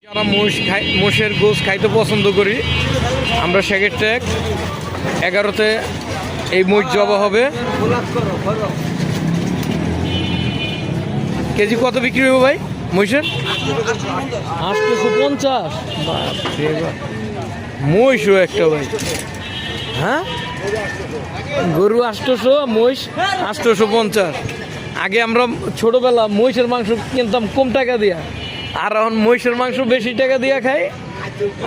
যারা মোষের গোশ খাইতে পছন্দ করি আমরা সেকেন্ড ট্যাগ 11তে এই মোষ জবা হবে। কেজি কত বিক্রি হবে ভাই মহিষের? 850। মহিষও একটা ভাই, হ্যাঁ গরু 800, মহিষ 850। আগে আমরা ছোটবেলা মহিষের মাংস কিনতাম কম টাকা দিয়া, আর এখন মহিষের মাংস বেশি টাকা দিয়া খাই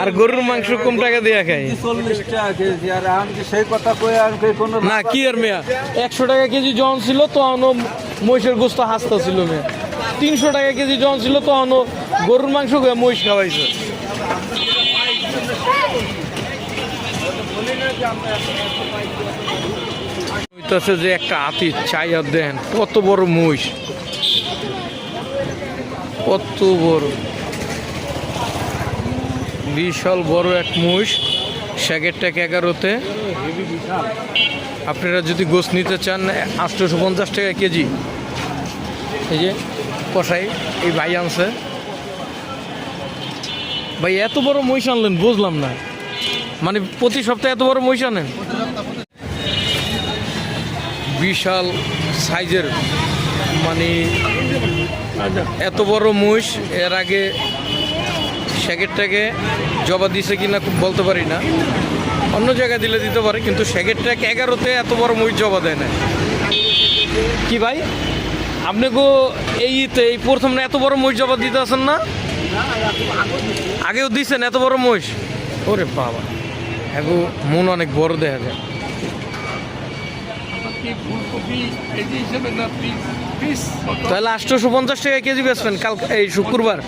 আর গরুর মাংস কম টাকা দিয়া খাই। 40 টাকা কেজি। আর আমি সেই কথা কই আর কোনো না কি আর মেয়া, 100 টাকা কেজি জন ছিল তখনও মহিষের গোস্ত হাসতা ছিল মেয়া, 300 টাকা কেজি জন ছিল তখনও গরুর মাংস মহিষ খাওয়াইছে। যে একটা হাতি চাই আর দেখেন কত বড় মহিষ, কত বড়, বিশাল বড় এক মহিষ। সেকেন্ড ট্যাগ 11তে। আপনারা যদি গোশ নিতে চান 850 টাকা কেজি। এই যে কষাই এই ভাই আনছে। ভাই এত বড় মহিষ আনলেন বুঝলাম না, মানে প্রতি সপ্তাহে এত বড় মহিষ আনেন? বিশাল সাইজের, মানে এত বড় মহিষ এর আগে সেকেন্ড ট্যাগে জবা দিছে কিনা বলতে পারি না, অন্য জায়গায় দিলে দিতে পারে, কিন্তু সেকেন্ড ট্যাগ 11তে এত বড় মহিষ জবা দেয় না। কি ভাই আপনি গো এই প্রথম না এত বড় মহিষ জবা দিতে আসেন না? আগেও দিচ্ছেন এত বড় মহিষ? ওরে বাবা, এখন মন অনেক বড় দেখা যায়। তাহলে 850 টাকা কেজি বেচবেন কাল এই শুক্রবার?